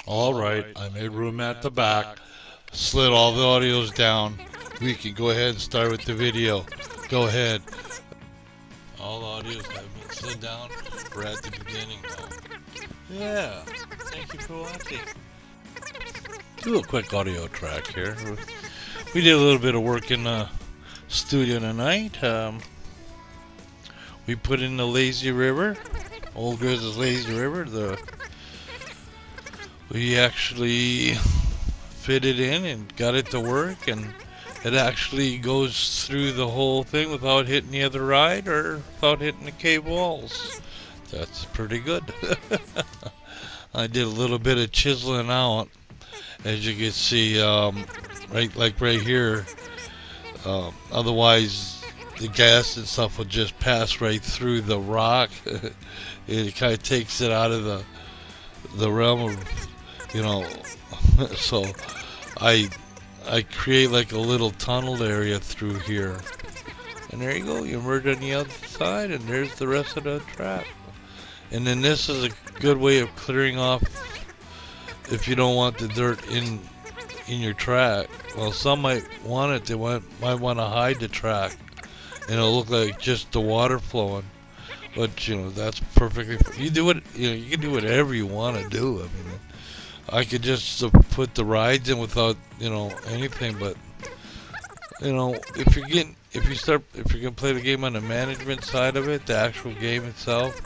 Alright, I made room at the back, slid all the audios down. We can go ahead and start with the video. Go ahead. All the audios have been slid down. We're at the beginning now. Yeah, thank you for watching. Do a quick audio track here. We did a little bit of work in the studio tonight. We put in the lazy river, OelGrez's lazy river. We actually fitted in and got it to work, and it actually goes through the whole thing without hitting the other ride or without hitting the cave walls. That's pretty good. I did a little bit of chiseling out, as you can see, right here. Otherwise, the gas and stuff would just pass right through the rock. It kind of takes it out of the realm of, you know. So I create like a little tunnel area through here, and there you go. You merge on the other side, and there's the rest of the track. And then this is a good way of clearing off if you don't want the dirt in your track. Well, some might want it. They might want to hide the track, and it'll look like just the water flowing. But that's perfectly. You do it. You can do whatever you want to do. I mean, I could just put the rides in without anything. But if you're gonna play the game on the management side of it, the actual game itself,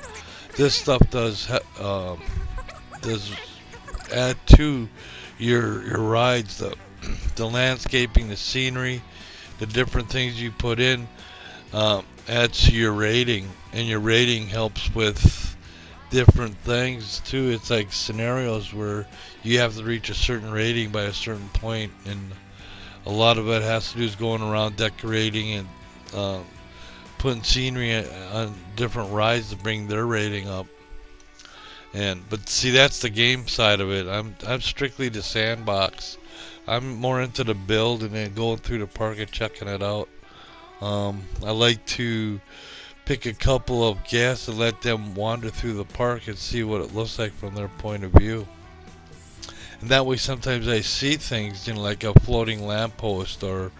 this stuff does add to your rides, the landscaping, the scenery, the different things you put in, adds to your rating, and your rating helps with different things too. It's like scenarios where you have to reach a certain rating by a certain point, and a lot of it has to do is going around decorating and putting scenery on different rides to bring their rating up. But see, that's the game side of it. I'm strictly the sandbox. I'm more into the build and then going through the park and checking it out. I like to pick a couple of guests and let them wander through the park and see what it looks like from their point of view. And that way, sometimes I see things, like a floating lamppost or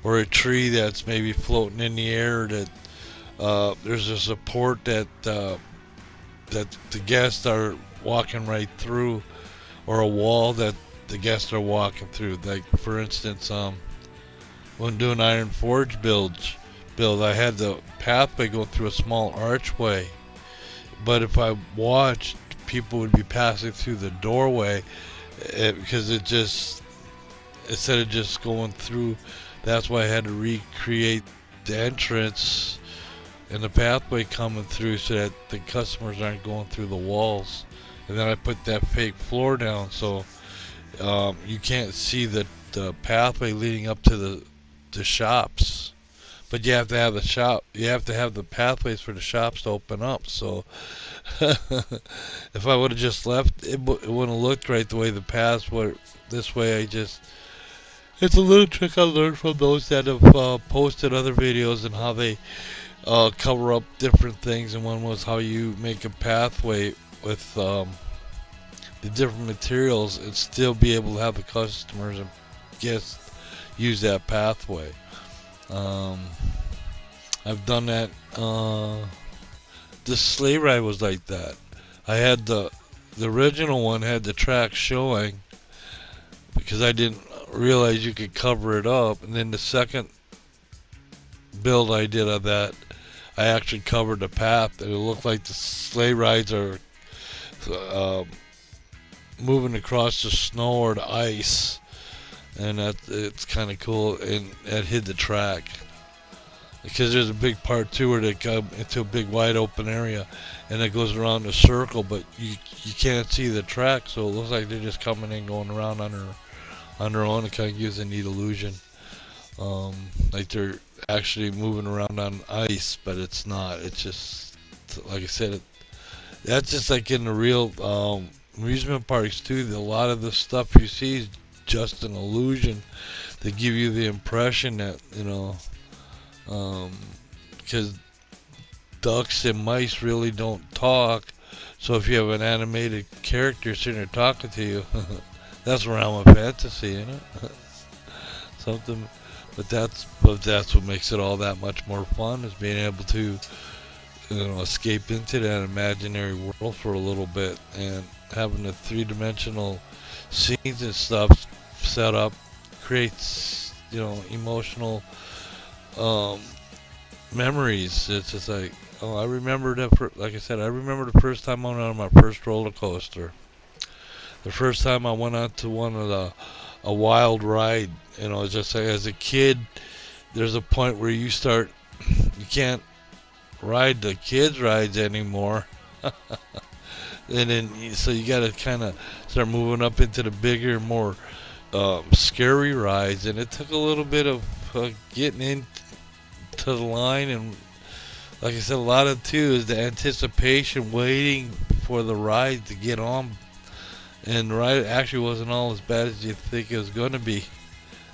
a tree that's maybe floating in the air. That there's a support that the guests are walking right through, or a wall that the guests are walking through. Like, for instance, when doing Iron Forge build, I had the pathway go through a small archway. But if I watched, people would be passing through the doorway, because it just, instead of just going through, that's why I had to recreate the entrance and the pathway coming through so that the customers aren't going through the walls. And then I put that fake floor down so you can't see the pathway leading up to the shops. But you have to have the pathways for the shops to open up. So if I would have just left, it wouldn't have looked right the way the paths were. This way, it's a little trick I learned from those that have posted other videos and how they cover up different things. And one was how you make a pathway with the different materials and still be able to have the customers and guests use that pathway. I've done that. The sleigh ride was like that. I had the original one had the track showing because I didn't realize you could cover it up, and then the second build I did of that, I actually covered the path, and it looked like the sleigh rides are moving across the snow or the ice, and it's kind of cool, and that hid the track. Because there's a big part too where they come into a big wide open area, and it goes around a circle, but you can't see the track, so it looks like they're just coming in, going around on their own. It kind of gives a neat illusion, like they're actually moving around on ice, but it's not. It's just, like I said, that's just like in the real amusement parks too. A lot of the stuff you see is just an illusion to give you the impression that because ducks and mice really don't talk, So if you have an animated character sitting there talking to you, that's realm of fantasy, you know. Something, but that's what makes it all that much more fun is being able to, escape into that imaginary world for a little bit and having the three-dimensional scenes and stuff set up creates, emotional um, memories. It's just like, oh, I remember that. Like I said, I remember the first time I went on my first roller coaster. The first time I went on to one of a wild ride. It's just like as a kid, there's a point where you can't ride the kids' rides anymore. And then, so you got to kind of start moving up into the bigger, more scary rides. And it took a little bit of getting into the line. And like I said, a lot of too is the anticipation, waiting for the ride to get on. And the ride actually wasn't all as bad as you think it was going to be.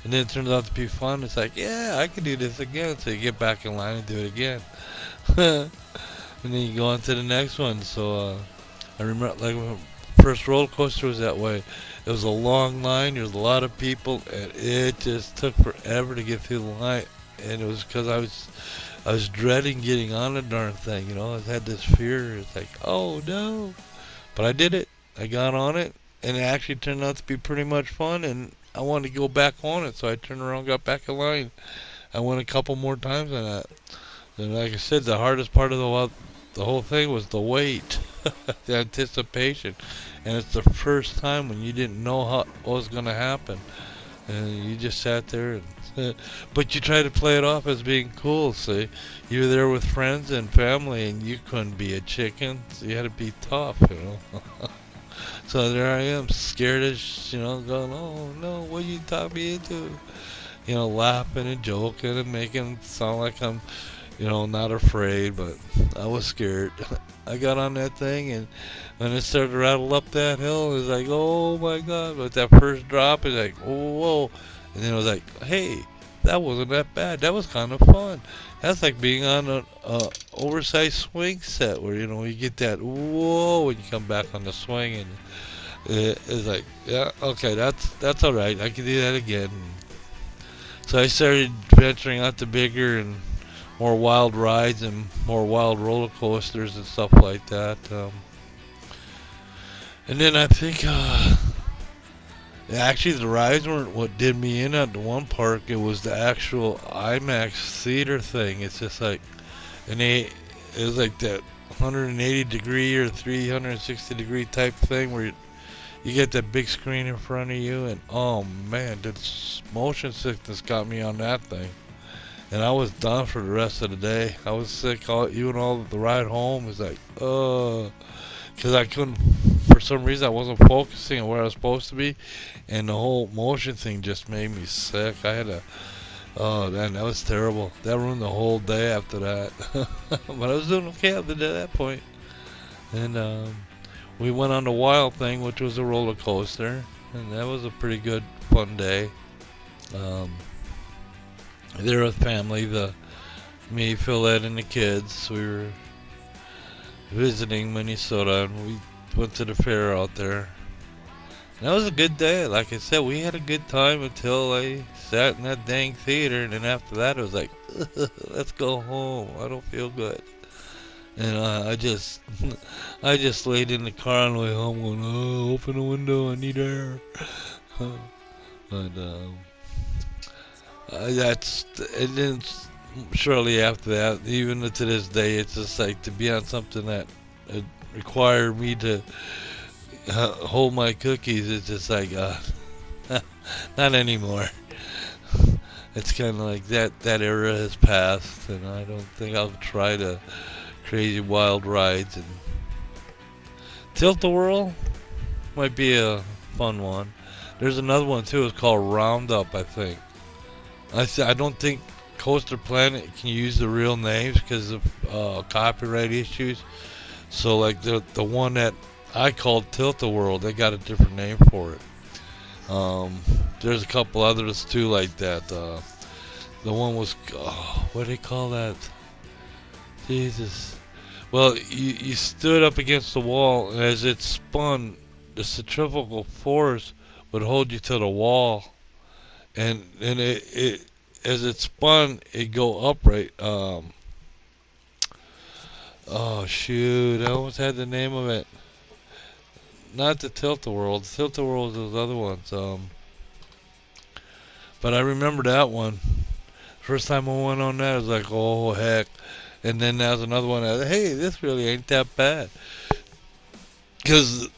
And then it turns out to be fun. It's like, yeah, I can do this again. So you get back in line and do it again. And then you go on to the next one. So I remember, like, when the first roller coaster was that way. It was a long line. There was a lot of people, and it just took forever to get through the line. And it was because I was dreading getting on the darn thing. I had this fear. It's like, oh no, but I did it. I got on it, and it actually turned out to be pretty much fun. And I wanted to go back on it, so I turned around, got back in line. I went a couple more times on that. And like I said, the hardest part of the whole thing was the wait, the anticipation, and it's the first time when you didn't know what was going to happen, and you just sat there. But you try to play it off as being cool. See, you were there with friends and family, and you couldn't be a chicken. So you had to be tough, So there I am, scared as, going, oh no, what you talking me into? Laughing and joking and making it sound like I'm, not afraid, but I was scared. I got on that thing, and when it started to rattle up that hill, it was like, oh my God. But that first drop is like, oh, whoa. And then it was like, hey, that wasn't that bad. That was kind of fun. That's like being on an oversized swing set where, you get that whoa when you come back on the swing. And it's like, yeah, okay, that's all right. I can do that again. So I started venturing out to bigger and more wild rides and more wild roller coasters and stuff like that. And then I think, actually the rides weren't what did me in at the one park. It was the actual IMAX theater thing. It's just like, it was like that 180 degree or 360 degree type thing where you get that big screen in front of you, and oh man, the motion sickness got me on that thing. And I was done for the rest of the day. I was sick even all the ride home. Was like, because I couldn't, for some reason, I wasn't focusing on where I was supposed to be, and the whole motion thing just made me sick. I had to, oh man, that was terrible. That ruined the whole day after that. But I was doing okay up to that point. And we went on the Wild thing, which was a roller coaster, and that was a pretty good, fun day. There with family, me, Phil, Ed, and the kids. We were visiting Minnesota, and we went to the fair out there. And that was a good day. Like I said, we had a good time until I sat in that dang theater, and then after that, it was like, let's go home. I don't feel good. And I just laid in the car on the way home going, oh, open the window, I need air. But and then shortly after that, even to this day, it's just like to be on something that required me to hold my cookies. It's just like, not anymore. It's kind of like that era has passed, and I don't think I'll try to crazy wild rides. And Tilt-A-Whirl might be a fun one. There's another one too. It's called Roundup, I think. I don't think Coaster Planet can use the real names because of copyright issues. So like the one that I called Tilt-A-Whirl, they got a different name for it. There's a couple others too like that. The one was, what do they call that? Jesus. Well, you stood up against the wall, and as it spun, the centrifugal force would hold you to the wall, and it as it spun, it go upright. Oh shoot, I almost had the name of it. Not the tilt-a-whirl. The tilt-a-whirl is those other ones. But I remember that one. First time I went on that, I was like, oh heck. And then there's another one. Hey, this really ain't that bad. Because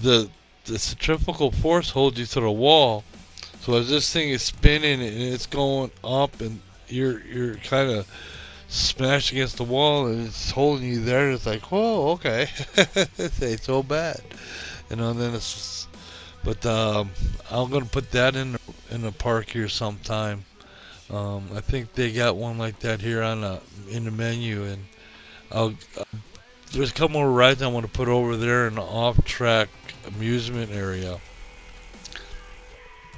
the the centrifugal force holds you to the wall. So as this thing is spinning and it's going up, and you're kind of smashed against the wall, and it's holding you there. It's like, whoa, okay, it ain't so bad, And then it's, just, but I'm gonna put that in the park here sometime. I think they got one like that here on in the menu, and I'll, there's a couple more rides I want to put over there in the off-track amusement area.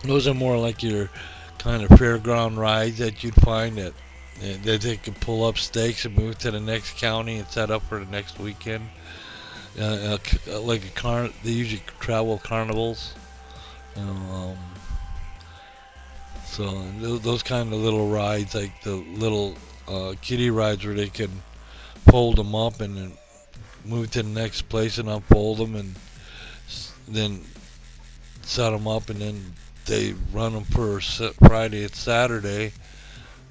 Those are more like your kind of fairground rides that you'd find that they can pull up stakes and move to the next county and set up for the next weekend. Like they usually travel carnivals. Um, so those kind of little rides, like the little kiddie rides where they can fold them up and then move to the next place and unfold them and then set them up, and then they run them for Friday and Saturday,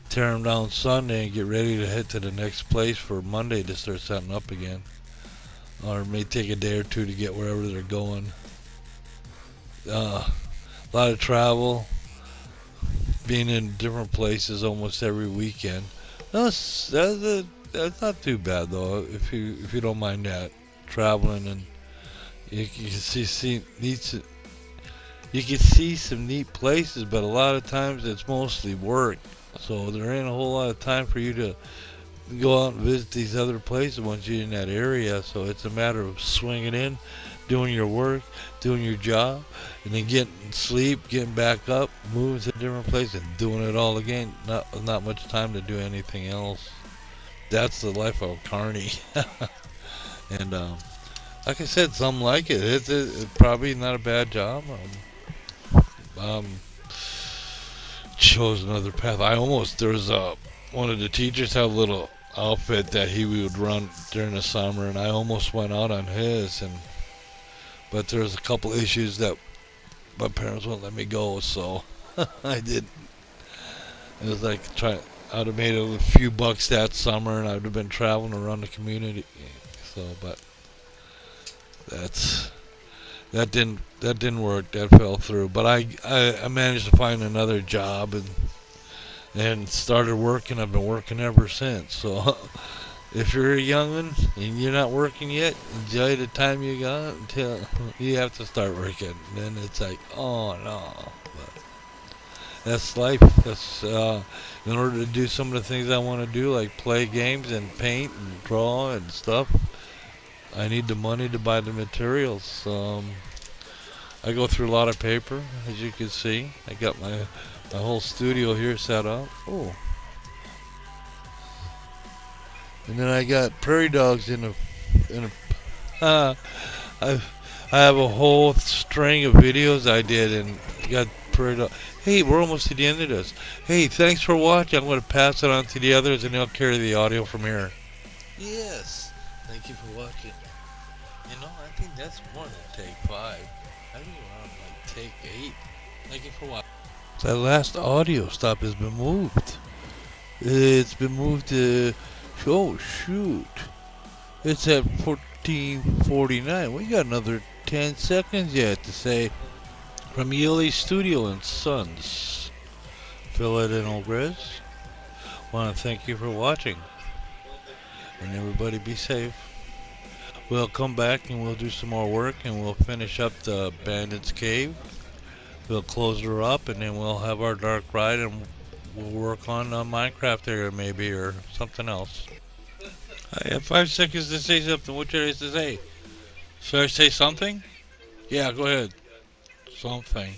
tear them down Sunday, and get ready to head to the next place for Monday to start setting up again. Or it may take a day or two to get wherever they're going. A lot of travel, being in different places almost every weekend. That's not too bad though, if you don't mind that traveling, and you can you can see some neat places, but a lot of times it's mostly work. So there ain't a whole lot of time for you to go out and visit these other places once you're in that area. So it's a matter of swinging in, doing your work, doing your job, and then getting sleep, getting back up, moving to a different place, and doing it all again. Not much time to do anything else. That's the life of a carny. And like I said, some like it. It's probably not a bad job. Um, chose another path. One of the teachers had a little outfit that he would run during the summer, and I almost went out on his, but there's a couple issues that my parents wouldn't let me go, so I did. It was like I'd have made a few bucks that summer, and I'd have been traveling around the community. So, but that's that didn't work. That fell through. But I managed to find another job and started working. I've been working ever since. So if you're a young'un and you're not working yet, enjoy the time you got until you have to start working. Then it's like, oh no. But that's life. That's in order to do some of the things I want to do, like play games and paint and draw and stuff. I need the money to buy the materials. I go through a lot of paper, as you can see. I got my whole studio here set up. Oh, and then I got prairie dogs in a. I have a whole string of videos I did, and got prairie dog. Hey, we're almost to the end of this. Hey, thanks for watching. I'm going to pass it on to the others, and they'll carry the audio from here. Yes, thank you for watching. I think that's more than take 5. I think we're on like take 8. Thank you for watching. That last audio stop has been moved. It's been moved to. Oh shoot! It's at 14:49. We got another 10 seconds yet to say from Yili Studio and Sons. Fill it in, OelGrez. Want to thank you for watching, and everybody be safe. We'll come back and we'll do some more work, and we'll finish up the Bandit's Cave. We'll close her up, and then we'll have our dark ride, and we'll work on a Minecraft area maybe, or something else. I have 5 seconds to say something. What should I say? Should I say something? Yeah, go ahead. Something.